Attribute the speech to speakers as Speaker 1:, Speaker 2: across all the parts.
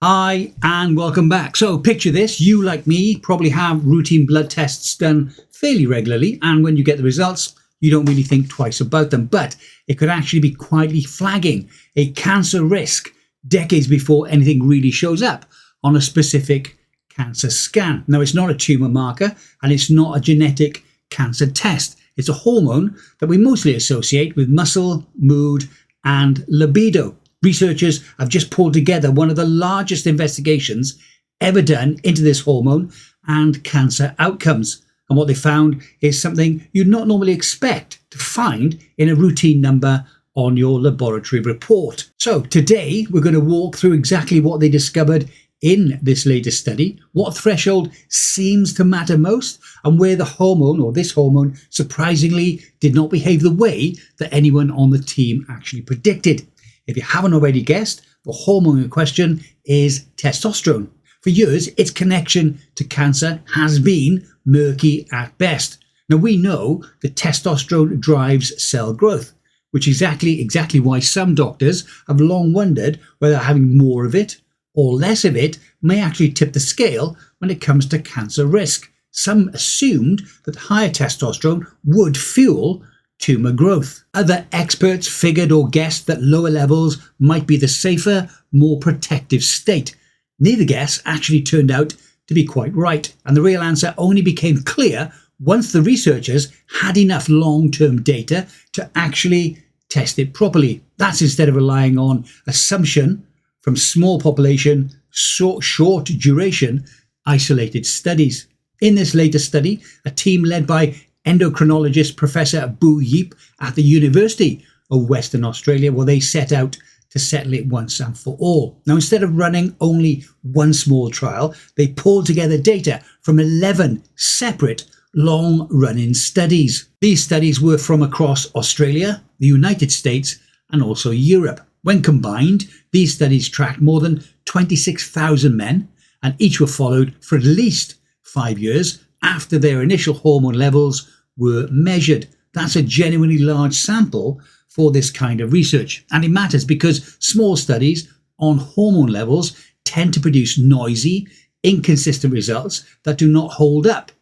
Speaker 1: Hi and welcome back. So picture this, you like me probably have routine blood tests done fairly regularly, and when you get the results you don't really think twice about them, but it could actually be quietly flagging a cancer risk decades before anything really shows up on a specific cancer scan. Now, it's not a tumour marker and it's not a genetic cancer test. It's a hormone that we mostly associate with muscle, mood and libido. Researchers have just pulled together one of the largest investigations ever done into this hormone and cancer outcomes. And what they found is something you'd not normally expect to find in a routine number on your laboratory report. So today we're going to walk through exactly what they discovered in this latest study, what threshold seems to matter most, and where the hormone, or this hormone, surprisingly did not behave the way that anyone on the team actually predicted. If you haven't already guessed, the hormone in question is testosterone. For years, its connection to cancer has been murky at best. Now, we know that testosterone drives cell growth, which is exactly why some doctors have long wondered whether having more of it or less of it may actually tip the scale when it comes to cancer risk. Some assumed that higher testosterone would fuel tumour growth. Other experts figured or guessed that lower levels might be the safer, more protective state. Neither guess actually turned out to be quite right, and the real answer only became clear once the researchers had enough long-term data to actually test it properly. That's instead of relying on assumption from small population, short duration, isolated studies. In this latest study, a team led by endocrinologist Professor Bu Yeep at the University of Western Australia, they set out to settle it once and for all. Now, instead of running only one small trial, they pulled together data from 11 separate long-running studies. These studies were from across Australia, the United States, and also Europe. When combined, these studies tracked more than 26,000 men, and each were followed for at least 5 years after their initial hormone levels were measured. That's a genuinely large sample for this kind of research. And it matters because small studies on hormone levels tend to produce noisy, inconsistent results that do not hold up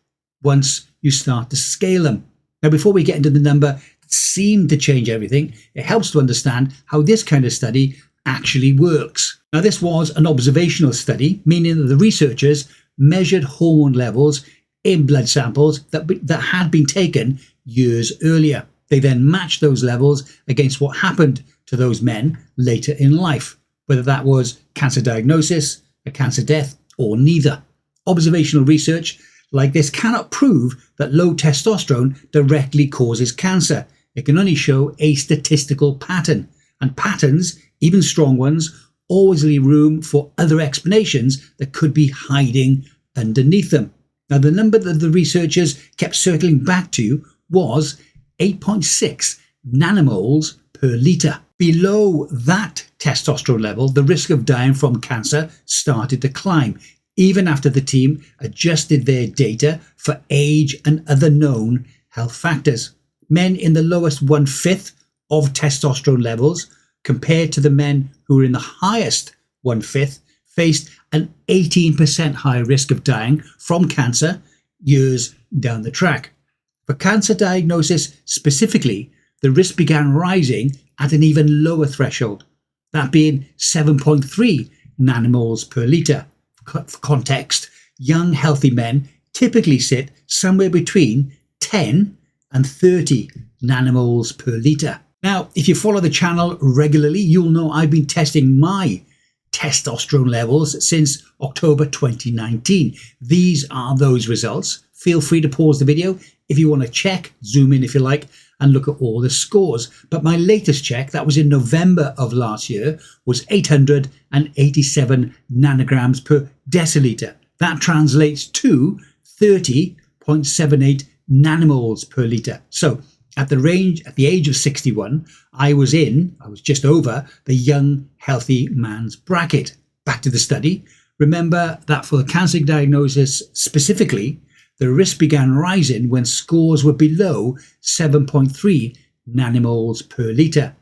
Speaker 1: once you start to scale them. Now, before we get into the number that seemed to change everything, it helps to understand how this kind of study actually works. Now, this was an observational study, meaning that the researchers measured hormone levels in blood samples that had been taken years earlier. They then matched those levels against what happened to those men later in life, whether that was cancer diagnosis, a cancer death, or neither. Observational research like this cannot prove that low testosterone directly causes cancer. It can only show a statistical pattern, and patterns, even strong ones, always leave room for other explanations that could be hiding underneath them. Now, the number that the researchers kept circling back to was 8.6 nanomoles per litre. Below that testosterone level, the risk of dying from cancer started to climb, even after the team adjusted their data for age and other known health factors. Men in the lowest 1/5 of testosterone levels, compared to the men who were in the highest 1/5, faced an 18% higher risk of dying from cancer years down the track. For cancer diagnosis specifically, the risk began rising at an even lower threshold, that being 7.3 nanomoles per litre. For context, young healthy men typically sit somewhere between 10 and 30 nanomoles per litre. Now, if you follow the channel regularly, you'll know I've been testing my testosterone levels since October 2019. These are those results. Feel free to pause the video if you want to check, zoom in if you like, and look at all the scores. But my latest check, that was in November of last year, was 887 nanograms per deciliter. That translates to 30.78 nanomoles per litre. So at the age of 61, I was just over the young, healthy man's bracket. Back to the study. Remember that for the cancer diagnosis specifically, the risk began rising when scores were below 7.3 nanomoles per litre.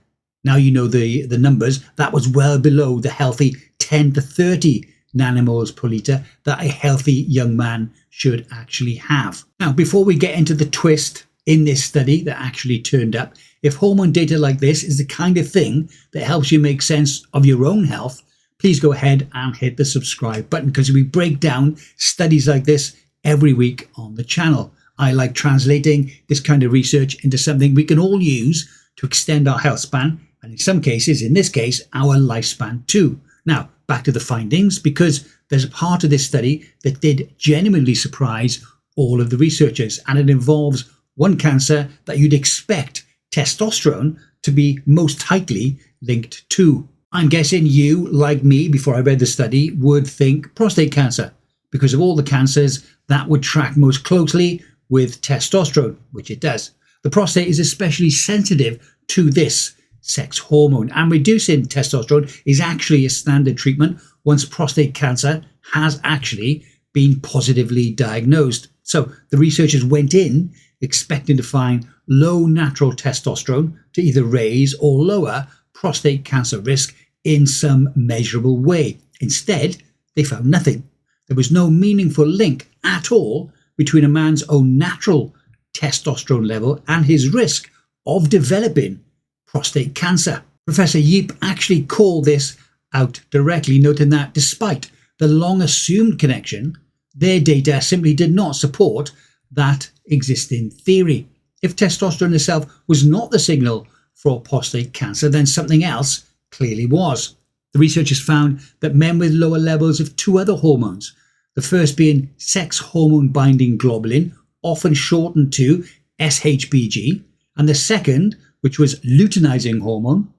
Speaker 1: Now you know the numbers. That was well below the healthy 10 to 30 nanomoles per litre that a healthy young man should actually have. Now, before we get into the twist in this study that actually turned up, if hormone data like this is the kind of thing that helps you make sense of your own health, please go ahead and hit the subscribe button, because we break down studies like this every week on the channel. I like translating this kind of research into something we can all use to extend our health span, and in some cases, in this case, our lifespan too. Now, back to the findings, because there's a part of this study that did genuinely surprise all of the researchers, and it involves one cancer that you'd expect testosterone to be most tightly linked to. I'm guessing you, like me, before I read the study, would think prostate cancer, because of all the cancers that would track most closely with testosterone, which it does. The prostate is especially sensitive to this sex hormone, and reducing testosterone is actually a standard treatment once prostate cancer has actually been positively diagnosed. So the researchers went in expecting to find low natural testosterone to either raise or lower prostate cancer risk in some measurable way. Instead, they found nothing. There was no meaningful link at all between a man's own natural testosterone level and his risk of developing prostate cancer. Professor Yeep actually called this out directly, noting that despite the long assumed connection, their data simply did not support that existing theory. If testosterone itself was not the signal for prostate cancer, then something else clearly was. The researchers found that men with lower levels of two other hormones, the first being sex hormone binding globulin, often shortened to SHBG, and the second, which was luteinizing hormone,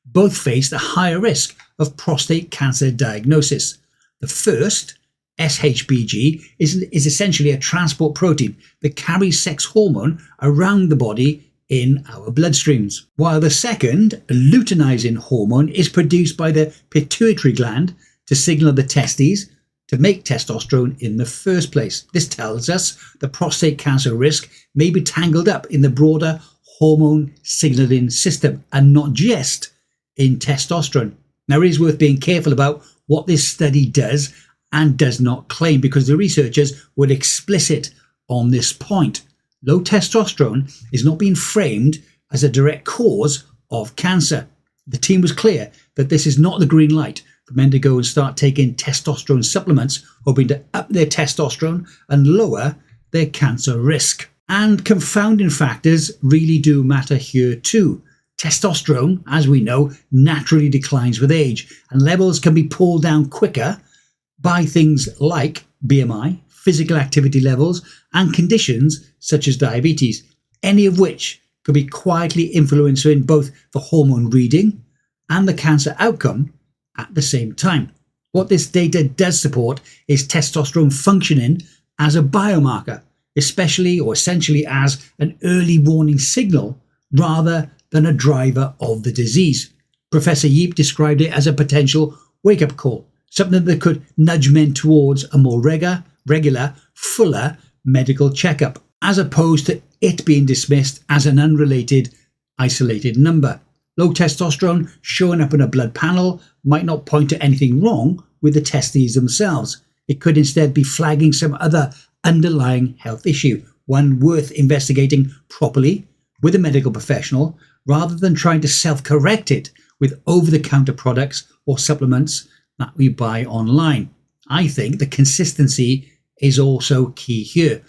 Speaker 1: both faced a higher risk of prostate cancer diagnosis. The first, SHBG, is essentially a transport protein that carries sex hormone around the body in our bloodstreams, while the second, luteinizing hormone, is produced by the pituitary gland to signal the testes to make testosterone in the first place. This tells us the prostate cancer risk may be tangled up in the broader hormone signaling system and not just in testosterone. Now, it is worth being careful about what this study does and does not claim, because the researchers were explicit on this point. Low testosterone is not being framed as a direct cause of cancer. The team was clear that this is not the green light for men to go and start taking testosterone supplements, hoping to up their testosterone and lower their cancer risk. And confounding factors really do matter here too. Testosterone, as we know, naturally declines with age, and levels can be pulled down quicker by things like BMI, physical activity levels, and conditions such as diabetes, any of which could be quietly influencing both the hormone reading and the cancer outcome at the same time. What this data does support is testosterone functioning as a biomarker, especially or essentially as an early warning signal rather than a driver of the disease. Professor Yeep described it as a potential wake-up call, something that could nudge men towards a more regular, fuller medical checkup, as opposed to it being dismissed as an unrelated, isolated number. Low testosterone showing up in a blood panel might not point to anything wrong with the testes themselves. It could instead be flagging some other underlying health issue, one worth investigating properly with a medical professional, rather than trying to self-correct it with over-the-counter products or supplements that we buy online. I think the consistency is also key here.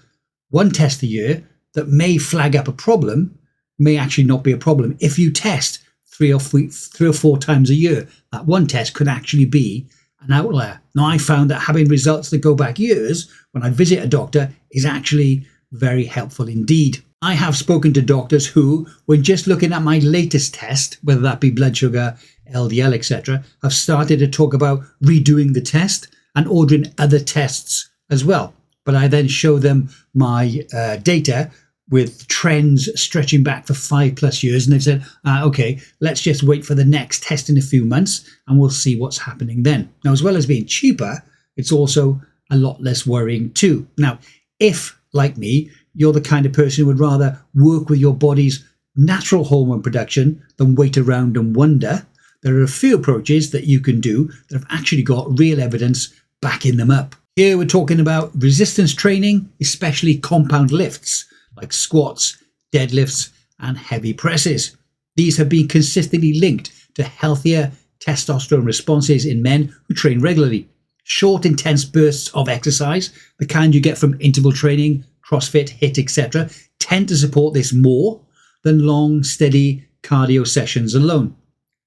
Speaker 1: One test a year that may flag up a problem may actually not be a problem. If you test three or four times a year, that one test could actually be an outlier. Now, I found that having results that go back years when I visit a doctor is actually very helpful indeed. I have spoken to doctors who, when just looking at my latest test, whether that be blood sugar, LDL, etc., have started to talk about redoing the test and ordering other tests as well. But I then show them my data with trends stretching back for 5+ years, and they've said, okay, let's just wait for the next test in a few months and we'll see what's happening then. Now, as well as being cheaper, it's also a lot less worrying too. Now, if, like me, you're the kind of person who would rather work with your body's natural hormone production than wait around and wonder, there are a few approaches that you can do that have actually got real evidence backing them up. Here we're talking about resistance training, especially compound lifts like squats, deadlifts, and heavy presses. These have been consistently linked to healthier testosterone responses in men who train regularly. Short, intense bursts of exercise, the kind you get from interval training, CrossFit, HIIT, etc., tend to support this more than long, steady cardio sessions alone.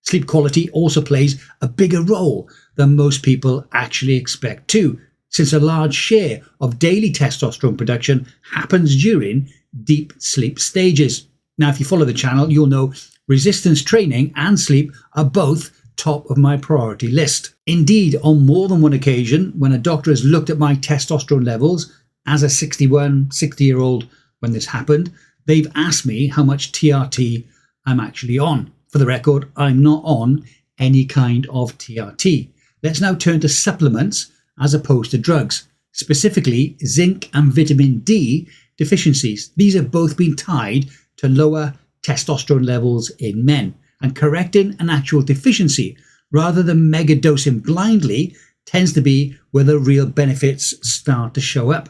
Speaker 1: Sleep quality also plays a bigger role than most people actually expect too, since a large share of daily testosterone production happens during deep sleep stages. Now, if you follow the channel, you'll know resistance training and sleep are both top of my priority list. Indeed, on more than one occasion, when a doctor has looked at my testosterone levels as a 60-year-old when this happened, they've asked me how much TRT I'm actually on. For the record, I'm not on any kind of TRT. Let's now turn to supplements as opposed to drugs, specifically zinc and vitamin D deficiencies. These have both been tied to lower testosterone levels in men, and correcting an actual deficiency rather than megadosing blindly tends to be where the real benefits start to show up.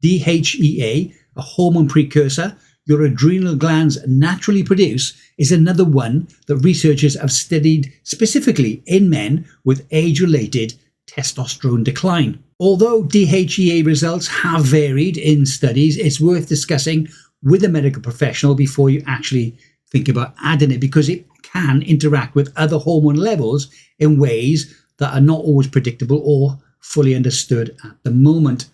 Speaker 1: DHEA, a hormone precursor your adrenal glands naturally produce, is another one that researchers have studied specifically in men with age-related testosterone decline. Although DHEA results have varied in studies, it's worth discussing with a medical professional before you actually think about adding it, because it can interact with other hormone levels in ways that are not always predictable or fully understood at the moment.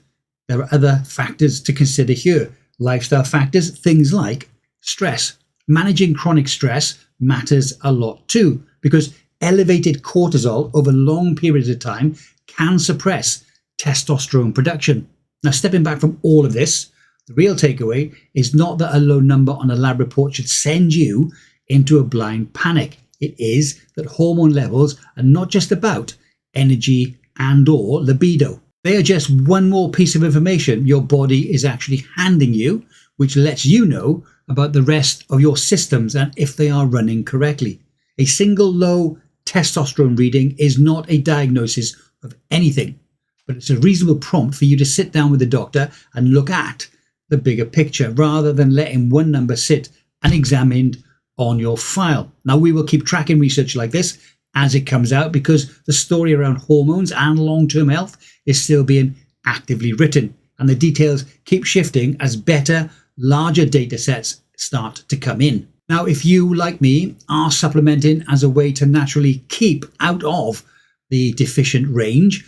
Speaker 1: There are other factors to consider here. Lifestyle factors, things like stress. Managing chronic stress matters a lot too, because elevated cortisol over long periods of time can suppress testosterone production. Now, stepping back from all of this, the real takeaway is not that a low number on a lab report should send you into a blind panic. It is that hormone levels are not just about energy and/or libido. They are just one more piece of information your body is actually handing you, which lets you know about the rest of your systems and if they are running correctly. A single low testosterone reading is not a diagnosis of anything, but it's a reasonable prompt for you to sit down with the doctor and look at the bigger picture rather than letting one number sit unexamined on your file. Now, we will keep tracking research like this as it comes out, because the story around hormones and long-term health is still being actively written, and the details keep shifting as better, larger data sets start to come in. Now, if you, like me, are supplementing as a way to naturally keep out of the deficient range,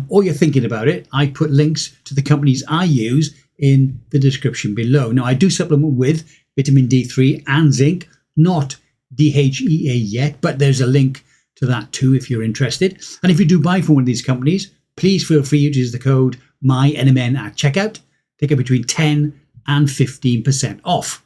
Speaker 1: or you're thinking about it, I put links to the companies I use in the description below. Now, I do supplement with vitamin D3 and zinc, not DHEA yet, but there's a link to that too if you're interested. And if you do buy from one of these companies, please feel free to use the code MyNMN at checkout to get between 10 and 15% off.